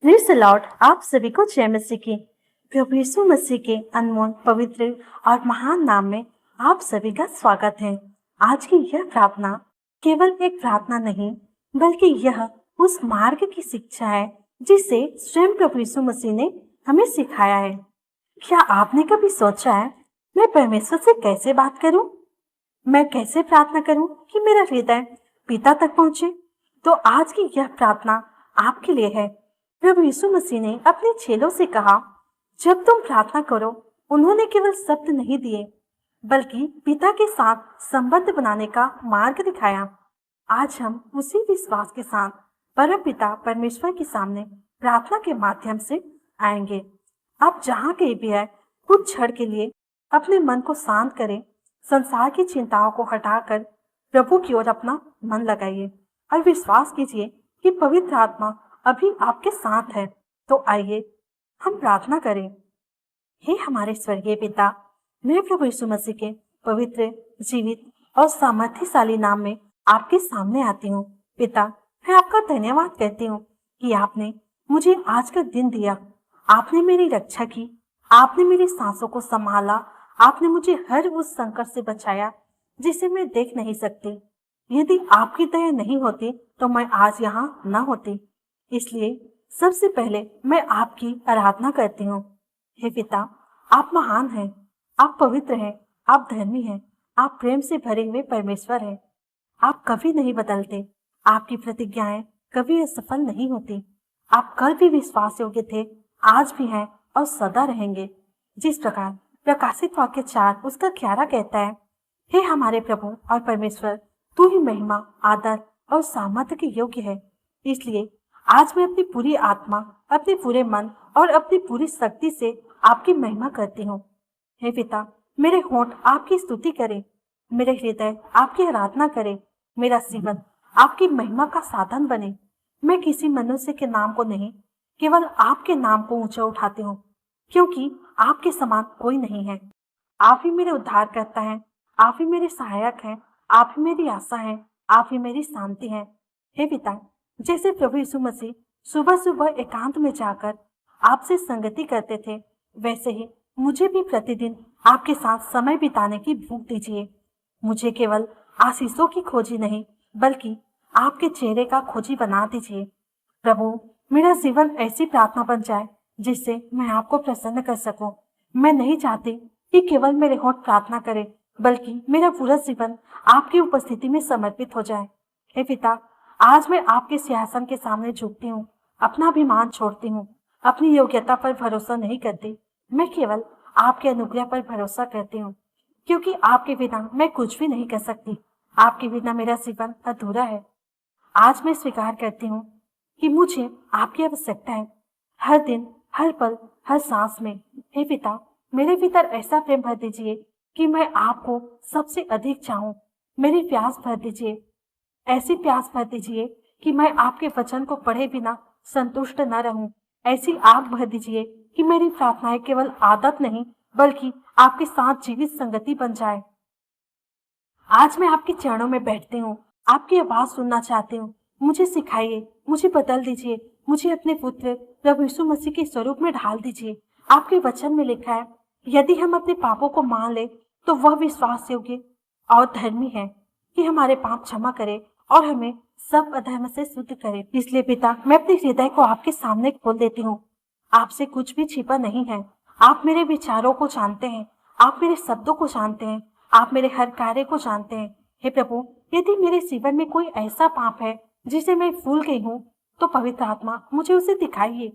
Praise the Lord. आप सभी को जय मसीह की। प्रभु यीशु मसीह के अनमोल, पवित्र और महान नाम में आप सभी का स्वागत है। आज की यह प्रार्थना केवल एक प्रार्थना नहीं, बल्कि यह उस मार्ग की शिक्षा है जिसे स्वयं प्रभु यीशु मसीह ने हमें सिखाया है। क्या आपने कभी सोचा है, मैं परमेश्वर से कैसे बात करूं? मैं कैसे प्रार्थना करूं कि मेरा हृदय पिता तक पहुंचे? तो आज की यह प्रार्थना आपके लिए है। प्रभु यीशु मसीह ने अपने चेलों से कहा, जब तुम प्रार्थना करो, उन्होंने केवल शब्द नहीं दिए, बल्कि पिता के साथ संबंध बनाने का मार्ग दिखाया। आज हम उसी विश्वास के साथ परम पिता परमेश्वर के सामने प्रार्थना के माध्यम से आएंगे। आप जहाँ कहीं भी है, कुछ क्षण के लिए अपने मन को शांत करें, संसार की चिंताओं को हटाकर प्रभु की ओर अपना मन लगाइए और विश्वास कीजिए कि पवित्र आत्मा अभी आपके साथ है। तो आइए हम प्रार्थना करें। हे हमारे स्वर्गीय पिता, मैं प्रभु यीशु मसीह के पवित्र, जीवित और सामर्थ्यशाली नाम में आपके सामने आती हूँ। पिता, मैं आपका धन्यवाद करती हूँ कि आपने मुझे आज का दिन दिया। आपने मेरी रक्षा की, आपने मेरी सांसों को संभाला, आपने मुझे हर उस संकट से बचाया जिसे मैं देख नहीं सकती। यदि आपकी दया नहीं होती तो मैं आज यहाँ न होती। इसलिए सबसे पहले मैं आपकी आराधना करती हूँ। हे पिता, आप महान हैं, आप पवित्र हैं, आप धर्मी हैं, आप प्रेम से भरे हुए परमेश्वर हैं। आप कभी नहीं बदलते, आपकी प्रतिज्ञाएं कभी असफल नहीं होती। आप कल भी विश्वास योग्य थे, आज भी हैं और सदा रहेंगे। जिस प्रकार प्रकाशित वाक्य 4 उसका 11 कहता है, हे हमारे प्रभु और परमेश्वर, तू ही महिमा, आदर और सामर्थ्य के योग्य है। इसलिए आज मैं अपनी पूरी आत्मा, अपने पूरे मन और अपनी पूरी शक्ति से आपकी महिमा करती हूँ। हे पिता, मेरे होंठ आपकी स्तुति करें, मेरे हृदय आपकी आराधना करे, मेरा जीवन आपकी महिमा का साधन बने। मैं किसी मनुष्य के नाम को नहीं, केवल आपके नाम को ऊंचा उठाती हूँ, क्योंकि आपके समान कोई नहीं है। आप ही मेरे उद्धार करता है, आप ही मेरे सहायक हैं, आप ही मेरी आशा है, आप ही मेरी शांति है। हे पिता, जैसे प्रभु यीशु मसीह सुबह सुबह एकांत में जाकर आपसे संगति करते थे, वैसे ही मुझे भी प्रतिदिन आपके साथ समय बिताने की भूख दीजिए। मुझे केवल आशीषों की खोजी नहीं, बल्कि आपके चेहरे का खोजी बना दीजिए। प्रभु, मेरा जीवन ऐसी प्रार्थना बन जाए जिससे मैं आपको प्रसन्न कर सकूं। मैं नहीं चाहती कि केवल मेरे होंठ प्रार्थना करें, बल्कि मेरा पूरा जीवन आपकी उपस्थिति में समर्पित हो जाए। हे पिता, आज मैं आपके सिंहासन के सामने झुकती हूँ, अपना अभिमान छोड़ती हूँ, अपनी योग्यता पर भरोसा नहीं करती। मैं केवल आपके अनुग्रह पर भरोसा करती हूँ, क्योंकि आपके बिना मैं कुछ भी नहीं कर सकती। आपके बिना मेरा जीवन अधूरा है। आज मैं स्वीकार करती हूँ कि मुझे आपकी आवश्यकता है, हर दिन, हर पल, हर सांस में। हे पिता, मेरे भीतर ऐसा प्रेम भर दीजिए कि मैं आपको सबसे अधिक चाहूँ। मेरी प्यास भर दीजिए, ऐसी प्यास भर दीजिए कि मैं आपके वचन को पढ़े बिना संतुष्ट न रहूं। ऐसी आग भर दीजिए कि मेरी प्रार्थनाएं केवल आदत नहीं, बल्कि आपके साथ जीवित संगति बन जाए। आज मैं आपके चरणों में बैठती हूँ, आपकी आवाज सुनना चाहती हूँ। मुझे सिखाइए, मुझे बदल दीजिए, मुझे अपने पुत्र प्रभु यीशु मसीह के स्वरूप में ढाल दीजिए। आपके वचन में लिखा है, यदि हम अपने पापों को मान ले तो वह विश्वास योग्य और धर्मी है कि हमारे पाप क्षमा करे और हमें सब अधर्म से शुद्ध करे। इसलिए पिता, मैं अपने हृदय को आपके सामने खोल देती हूँ। आपसे कुछ भी छिपा नहीं है। आप मेरे विचारों को जानते हैं, आप मेरे शब्दों को जानते हैं, आप मेरे हर कार्य को जानते हैं। हे प्रभु, यदि मेरे जीवन में कोई ऐसा पाप है जिसे मैं भूल गई हूँ, तो पवित्र आत्मा मुझे उसे दिखाइए।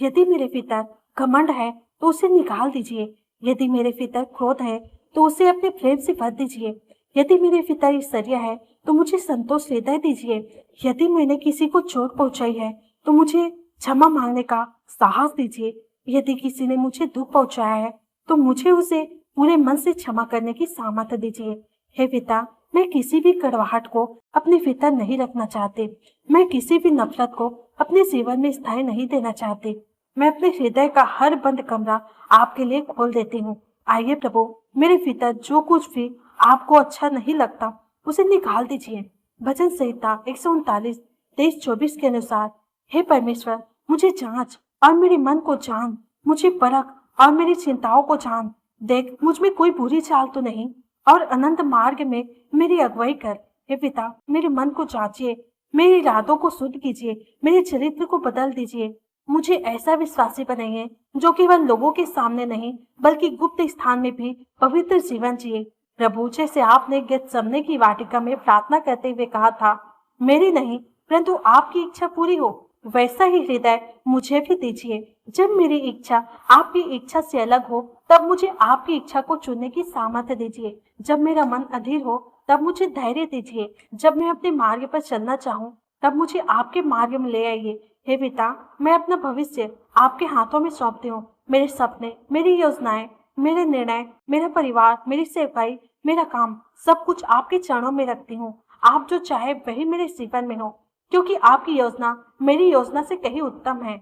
यदि मेरे भीतर घमंड है तो उसे निकाल दीजिए। यदि मेरे भीतर क्रोध है तो उसे अपने प्रेम से भर दीजिए। यदि मेरे भीतर ईर्ष्या है तो मुझे संतोष हृदय दीजिए। यदि मैंने किसी को चोट पहुंचाई है तो मुझे क्षमा मांगने का साहस दीजिए। यदि किसी ने मुझे दुख पहुंचाया है तो मुझे उसे पूरे मन से क्षमा करने की सामर्थ्य दीजिए। हे पिता, मैं किसी भी कड़वाहट को अपने भीतर नहीं रखना चाहती। मैं किसी भी नफरत को अपने जीवन में स्थायी नहीं देना चाहती। मैं अपने हृदय का हर बंद कमरा आपके लिए खोल देती हूँ। आइए प्रभु, मेरे भीतर जो कुछ भी आपको अच्छा नहीं लगता उसे निकाल दीजिए। भजन संहिता 139:23-24 के अनुसार, हे परमेश्वर, मुझे जांच और मेरे मन को जान, मुझे परख और मेरी चिंताओं को जान। देख मुझ में कोई बुरी चाल तो नहीं, और अनंत मार्ग में मेरी अगुवाई कर। हे पिता, मेरे मन को जांचिए, मेरे इरादों को शुद्ध कीजिए, मेरे चरित्र को बदल दीजिए। मुझे ऐसा विश्वासी बनाइए जो केवल लोगों के सामने नहीं बल्कि गुप्त स्थान में भी पवित्र जीवन जिए। प्रभु, जैसे आपने गेतसेमने की वाटिका में प्रार्थना करते हुए कहा था, मेरी नहीं परंतु आपकी इच्छा पूरी हो, वैसा ही हृदय मुझे भी दीजिए। जब मेरी इच्छा आपकी इच्छा से अलग हो तब मुझे आपकी इच्छा को चुनने की सामर्थ्य दीजिए। जब मेरा मन अधीर हो तब मुझे धैर्य दीजिए। जब मैं अपने मार्ग पर चलना चाहूँ तब मुझे आपके मार्ग में ले आइए। हे पिता, मैं अपना भविष्य आपके हाथों में सौंपती हूँ। मेरे सपने, मेरी योजनाएं, मेरे निर्णय, मेरा परिवार, मेरी सेवकाई, मेरा काम, सब कुछ आपके चरणों में रखती हूँ। आप जो चाहे वही मेरे जीवन में हो, क्योंकि आपकी योजना मेरी योजना से कहीं उत्तम है।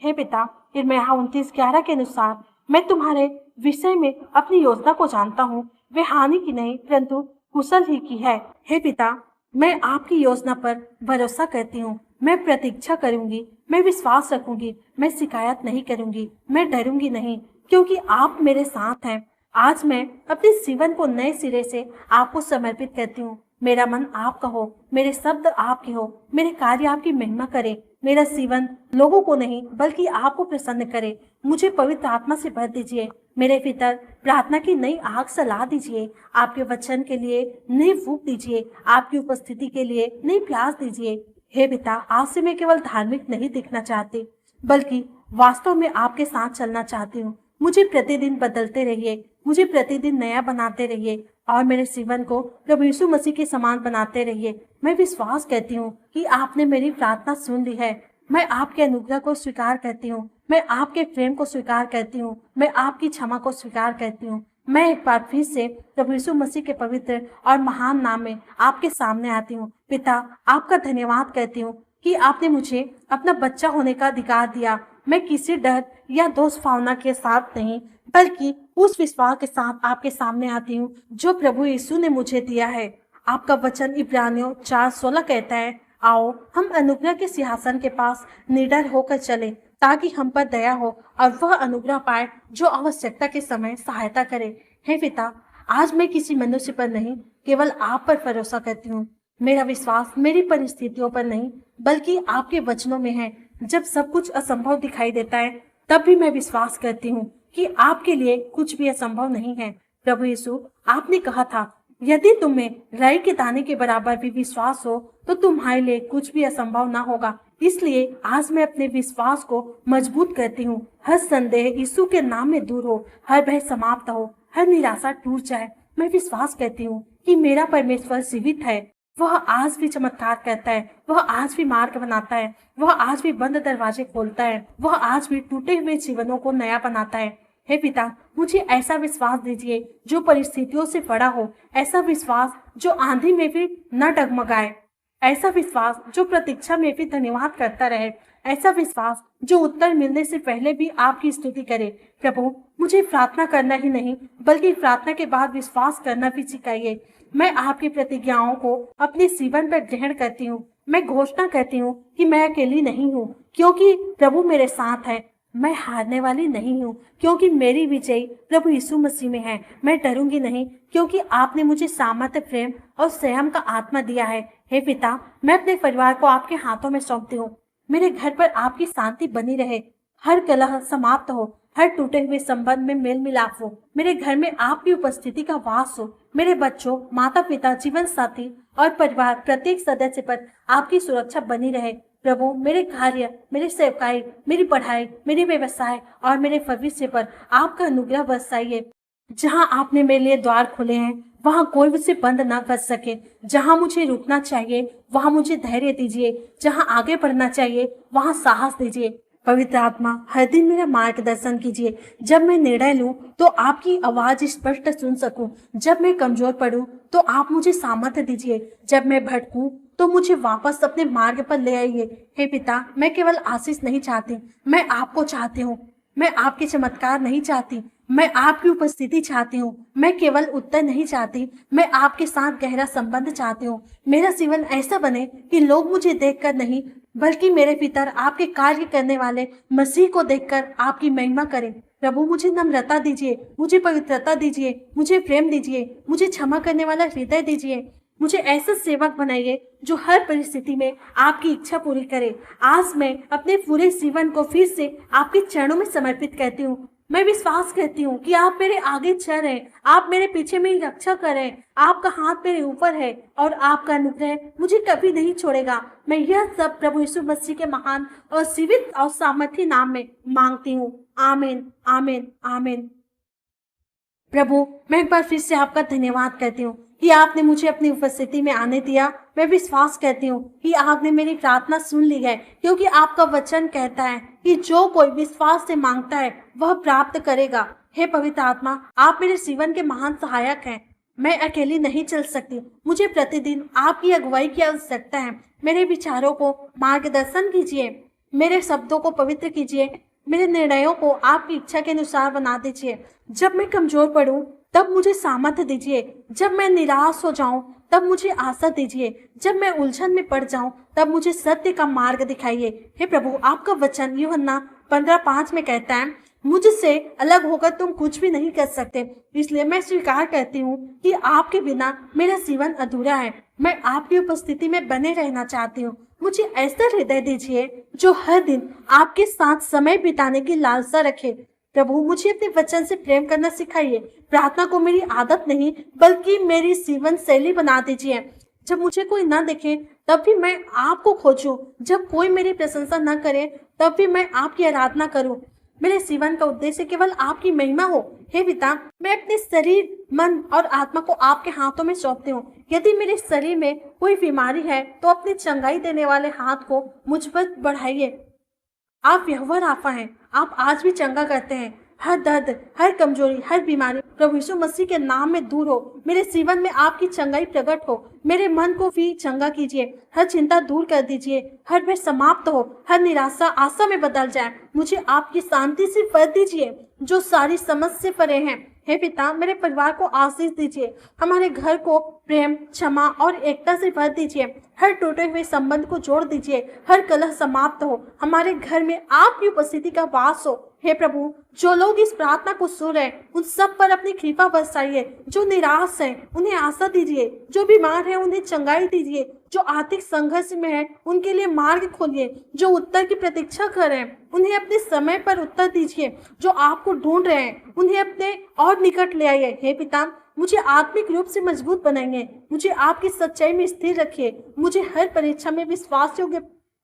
हे पिता, यिर्मयाह 29:11 के अनुसार मैं तुम्हारे विषय में अपनी योजना को जानता हूँ, वे हानि की नहीं परंतु कुशल ही की है। हे पिता, मैं आपकी योजना पर भरोसा करती हूँ। मैं प्रतीक्षा करूंगी, मैं विश्वास रखूंगी, मैं शिकायत नहीं करूंगी, मैं डरूंगी नहीं, क्योंकि आप मेरे साथ हैं। आज मैं अपने जीवन को नए सिरे से आपको समर्पित करती हूँ। मेरा मन आपका हो, मेरे शब्द आपके हो, मेरे कार्य आपकी महिमा करे, मेरा जीवन लोगों को नहीं बल्कि आपको प्रसन्न करे। मुझे पवित्र आत्मा से भर दीजिए। मेरे भीतर प्रार्थना की नई आग सला दीजिए। आपके वचन के लिए नई फूंक दीजिए। आपकी उपस्थिति के लिए नई प्यास दीजिए। हे पिता, आज से मैं केवल धार्मिक नहीं दिखना चाहती बल्कि वास्तव में आपके साथ चलना चाहती हूँ। मुझे प्रतिदिन बदलते रहिए, मुझे प्रतिदिन नया बनाते रहिए और मेरे जीवन को प्रभु यीशु मसीह के समान बनाते रहिए। मैं विश्वास करती हूँ कि आपने मेरी प्रार्थना सुन ली है। मैं आपके अनुग्रह को स्वीकार करती हूँ, मैं आपके प्रेम को स्वीकार करती हूँ, मैं आपकी क्षमा को स्वीकार करती हूँ। मैं एक बार फिर से प्रभु यीशु मसीह के पवित्र और महान नाम में आपके सामने आती हूँ। पिता, आपका धन्यवाद करती हूँ कि आपने मुझे अपना बच्चा होने का अधिकार दिया। मैं किसी डर या दोष भावना के साथ नहीं बल्कि उस विश्वास के साथ आपके सामने आती हूँ जो प्रभु यीशु ने मुझे दिया है। आपका वचन इब्रानियों 4:16 कहता है, आओ हम अनुग्रह के सिंहासन के पास निडर होकर चलें ताकि हम पर दया हो और वह अनुग्रह पाए जो आवश्यकता के समय सहायता करे। हे पिता, आज मैं किसी मनुष्य पर नहीं केवल आप पर भरोसा करती हूँ। मेरा विश्वास मेरी परिस्थितियों पर नहीं बल्कि आपके वचनों में है। जब सब कुछ असंभव दिखाई देता है तब भी मैं विश्वास करती हूँ कि आपके लिए कुछ भी असंभव नहीं है। प्रभु यीशु, आपने कहा था, यदि तुम्हें राई के दाने के बराबर भी विश्वास हो तो तुम्हारे लिए कुछ भी असंभव ना होगा। इसलिए आज मैं अपने विश्वास को मजबूत करती हूँ। हर संदेह यीशु के नाम में दूर हो, हर भय समाप्त हो, हर निराशा टूट जाए। मैं विश्वास करती हूँ कि मेरा परमेश्वर जीवित है। वह आज भी चमत्कार करता है, वह आज भी मार्ग बनाता है, वह आज भी बंद दरवाजे खोलता है, वह आज भी टूटे हुए जीवनों को नया बनाता है। हे पिता, मुझे ऐसा विश्वास दीजिए जो परिस्थितियों से बड़ा हो, ऐसा विश्वास जो आंधी में भी न डगमगाए, ऐसा विश्वास जो प्रतीक्षा में भी धन्यवाद करता रहे, ऐसा विश्वास जो उत्तर मिलने से पहले भी आपकी स्तुति करे। प्रभु, मुझे प्रार्थना करना ही नहीं बल्कि प्रार्थना के बाद विश्वास करना भी सिखाइए। मैं आपकी प्रतिज्ञाओं को अपने जीवन पर ग्रहण करती हूँ। मैं घोषणा करती हूँ कि मैं अकेली नहीं हूँ क्योंकि प्रभु मेरे साथ है। मैं हारने वाली नहीं हूँ क्योंकि मेरी विजय प्रभु यीशु मसीह में है। मैं डरूंगी नहीं क्योंकि आपने मुझे सामर्थ्य, प्रेम और संयम का आत्मा दिया है। हे पिता, मैं अपने परिवार को आपके हाथों में सौंपती हूँ। मेरे घर पर आपकी शांति बनी रहे, हर कलह समाप्त हो, हर टूटे हुए संबंध में मेल मिलाप हो, मेरे घर में आपकी उपस्थिति का वास हो। मेरे बच्चों, माता पिता, जीवन साथी और परिवार प्रत्येक सदस्य पर आपकी सुरक्षा बनी रहे। प्रभु, मेरे कार्य, मेरे सेवकाई, मेरी पढ़ाई, मेरे व्यवसाय और मेरे भविष्य पर आपका अनुग्रह बरसाइए। जहाँ आपने मेरे लिए द्वार खोले हैं वहाँ कोई उसे बंद ना कर सके। जहाँ मुझे रुकना चाहिए वहाँ मुझे धैर्य दीजिए, जहाँ आगे बढ़ना चाहिए वहाँ साहस दीजिए। पवित्र आत्मा, हर दिन मेरा मार्गदर्शन कीजिए। जब मैं निर्णय लूं तो आपकी आवाज स्पष्ट सुन सकूं। जब मैं कमजोर पड़ूं तो आप मुझे सामर्थ्य दीजिए। जब मैं भटकूं तो मुझे वापस अपने मार्ग पर ले आइए। हे पिता, मैं केवल आशीष नहीं चाहती, मैं आपको चाहती हूँ। मैं आपके चमत्कार नहीं चाहती, मैं आपकी उपस्थिति चाहती हूँ। मैं केवल उत्तर नहीं चाहती, मैं आपके साथ गहरा संबंध चाहती हूँ। मेरा जीवन ऐसा बने कि लोग मुझे देखकर नहीं बल्कि मेरे पितर आपके कार्य करने वाले मसीह को देखकर आपकी महिमा करें। प्रभु मुझे नम्रता दीजिए, मुझे पवित्रता दीजिए, मुझे प्रेम दीजिए, मुझे क्षमा करने वाला हृदय दीजिए। मुझे ऐसा सेवक बनाइए जो हर परिस्थिति में आपकी इच्छा पूरी करे। आज मैं अपने पूरे जीवन को फिर से आपके चरणों में समर्पित करती हूँ। मैं विश्वास करती हूँ कि आप मेरे आगे चल रहे हैं, आप मेरे पीछे मेरी रक्षा कर रहे हैं, आपका हाथ मेरे ऊपर है और आपका अनुग्रह मुझे कभी नहीं छोड़ेगा। मैं यह सब प्रभु यीशु मसीह के महान और जीवित और सामर्थी नाम में मांगती हूँ। आमीन, आमीन, आमीन। प्रभु, मैं एक बार फिर से आपका धन्यवाद करती हूँ कि आपने मुझे अपनी उपस्थिति में आने दिया। मैं विश्वास करती हूँ कि आपने मेरी प्रार्थना सुन ली है, क्योंकि आपका वचन कहता है कि जो कोई विश्वास से मांगता है वह प्राप्त करेगा। हे पवित्र आत्मा, आप मेरे जीवन के महान सहायक हैं। मैं अकेली नहीं चल सकती, मुझे प्रतिदिन आपकी अगुवाई की आवश्यकता है। मेरे विचारों को मार्गदर्शन कीजिए, मेरे शब्दों को पवित्र कीजिए, मेरे निर्णयों को आपकी इच्छा के अनुसार बना दीजिए। जब मैं कमजोर पड़ूं तब मुझे सामर्थ्य दीजिए, जब मैं निराश हो जाऊं तब मुझे आशा दीजिए, जब मैं उलझन में पड़ जाऊं तब मुझे सत्य का मार्ग दिखाइए। हे प्रभु, आपका वचन यूहन्ना 15:5 में कहता है, मुझसे अलग होकर तुम कुछ भी नहीं कर सकते। इसलिए मैं स्वीकार करती हूँ कि आपके बिना मेरा जीवन अधूरा है। मैं आपकी उपस्थिति में बने रहना चाहती हूँ। मुझे ऐसा हृदय दीजिए जो हर दिन आपके साथ समय बिताने की लालसा रखे। प्रभु, मुझे अपने वचन से प्रेम करना सिखाइए। प्रार्थना को मेरी आदत नहीं बल्कि मेरी जीवन शैली बना दीजिए। जब मुझे कोई ना देखे तब भी मैं आपको खोजूं, जब कोई मेरी प्रशंसा न करे तब भी मैं आपकी आराधना करूं। मेरे जीवन का उद्देश्य केवल आपकी महिमा हो। हे पिता, मैं अपने शरीर, मन और आत्मा को आपके हाथों में सौंपती हूँ। यदि मेरे शरीर में कोई बीमारी है तो अपनी चंगाई देने वाले हाथ को मुझ पर बढ़ाइए। आप यहोवा राफा हैं, आप आज भी चंगा करते हैं। हर दर्द, हर कमजोरी, हर बीमारी प्रभु यीशु मसीह के नाम में दूर हो। मेरे जीवन में आपकी चंगाई प्रकट हो। मेरे मन को भी चंगा कीजिए, हर चिंता दूर कर दीजिए, हर भय समाप्त हो, हर निराशा आशा में बदल जाए। मुझे आपकी शांति से भर दीजिए जो सारी समझ से परे हैं। हे पिता, मेरे परिवार को आशीष दीजिए, हमारे घर को प्रेम, क्षमा और एकता से भर दीजिए। हर टूटे हुए संबंध को जोड़ दीजिए, हर कलह समाप्त हो, हमारे घर में आपकी उपस्थिति का वास हो। हे प्रभु, जो लोग इस प्रार्थना को सुन रहे हैं उन सब पर अपनी कृपा बरसाइए। जो निराश हैं उन्हें आशा दीजिए, जो बीमार हैं उन्हें चंगाई दीजिए, जो आर्थिक संघर्ष में है उनके लिए मार्ग खोलिए, जो उत्तर की प्रतीक्षा कर रहे हैं उन्हें अपने समय पर उत्तर दीजिए, जो आपको ढूंढ रहे हैं उन्हें अपने और निकट ले आइए। हे पिता, मुझे आत्मिक रूप से मजबूत बनाइए, मुझे आपकी सच्चाई में स्थिर रखिए, मुझे हर परीक्षा में विश्वास योग्य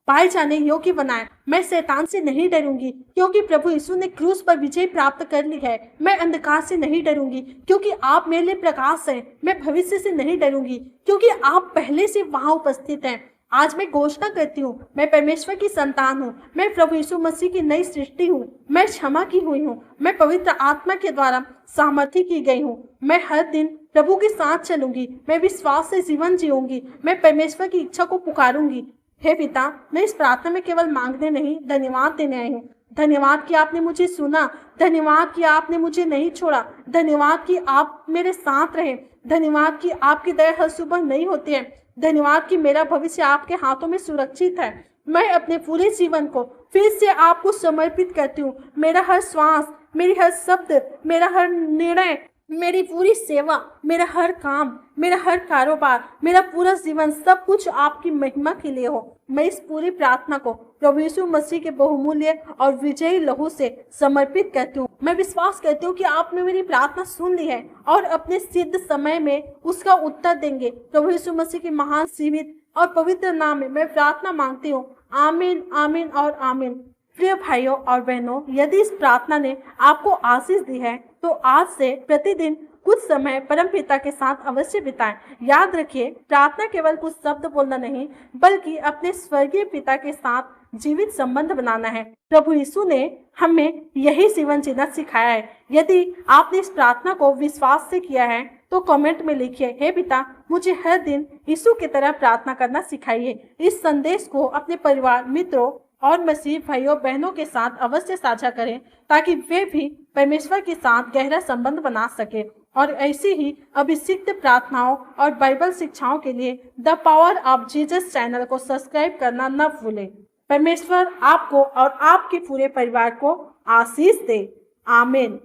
पाए जाने योग्य बनाए। मैं शैतान से नहीं डरूंगी क्योंकि प्रभु यीशु ने क्रूस पर विजय प्राप्त कर ली है। मैं अंधकार से नहीं डरूंगी क्योंकि आप मेरे लिए प्रकाश हैं। मैं भविष्य से नहीं डरूंगी क्योंकि आप पहले से वहां उपस्थित हैं। आज मैं घोषणा करती हूँ, मैं परमेश्वर की संतान हूँ, मैं प्रभु यीशु मसीह की नई सृष्टि हूँ, मैं क्षमा की हुई हूँ, मैं पवित्र आत्मा के द्वारा सामर्थ्य की गई हूँ। मैं हर दिन प्रभु के साथ चलूंगी, मैं विश्वास से जीवन जीऊंगी, मैं परमेश्वर की इच्छा को पुकारूंगी। हे पिता, मैं इस प्रार्थना में केवल मांगने नहीं, धन्यवाद देने आई हूँ। धन्यवाद कि आपने मुझे सुना, धन्यवाद कि आपने मुझे नहीं छोड़ा, धन्यवाद कि आप मेरे साथ रहे, धन्यवाद कि आपकी दया हर सुबह नहीं होती है, धन्यवाद कि मेरा भविष्य आपके हाथों में सुरक्षित है। मैं अपने पूरे जीवन को फिर से आपको समर्पित करती हूँ। मेरा हर श्वास, मेरी हर शब्द, मेरा हर निर्णय, मेरी पूरी सेवा, मेरा हर काम, मेरा हर कारोबार, मेरा पूरा जीवन, सब कुछ आपकी महिमा के लिए हो। मैं इस पूरी प्रार्थना को प्रभु यीशु मसीह के बहुमूल्य और विजयी लहू से समर्पित करती हूँ। मैं विश्वास करती हूँ कि आपने मेरी प्रार्थना सुन ली है और अपने सिद्ध समय में उसका उत्तर देंगे। प्रभु यीशु मसीह के महान, जीवित और पवित्र नाम में मैं प्रार्थना मांगती हूँ। आमीन, आमीन और आमीन। प्रिय भाइयों और बहनों, यदि इस प्रार्थना ने आपको आशीष दी है तो आज से प्रतिदिन कुछ समय परमपिता के साथ अवश्य बिताएं। याद रखिए, प्रार्थना केवल कुछ शब्द बोलना नहीं बल्कि अपने स्वर्गीय पिता के साथ जीवित संबंध बनाना है। प्रभु यीशु ने हमें यही जीवन जीना सिखाया है। यदि आपने इस प्रार्थना को विश्वास से किया है तो कमेंट में लिखिए, हे पिता, मुझे हर दिन यीशु की तरह प्रार्थना करना सिखाइए। इस संदेश को अपने परिवार, मित्रों और मसीह भाइयों बहनों के साथ अवश्य साझा करें ताकि वे भी परमेश्वर के साथ गहरा संबंध बना सके और ऐसी ही अभिषिक्त प्रार्थनाओं और बाइबल शिक्षाओं के लिए the power of Jesus channel को सब्सक्राइब करना न भूलें। परमेश्वर आपको और आपके पूरे परिवार को आशीष दे। आमीन।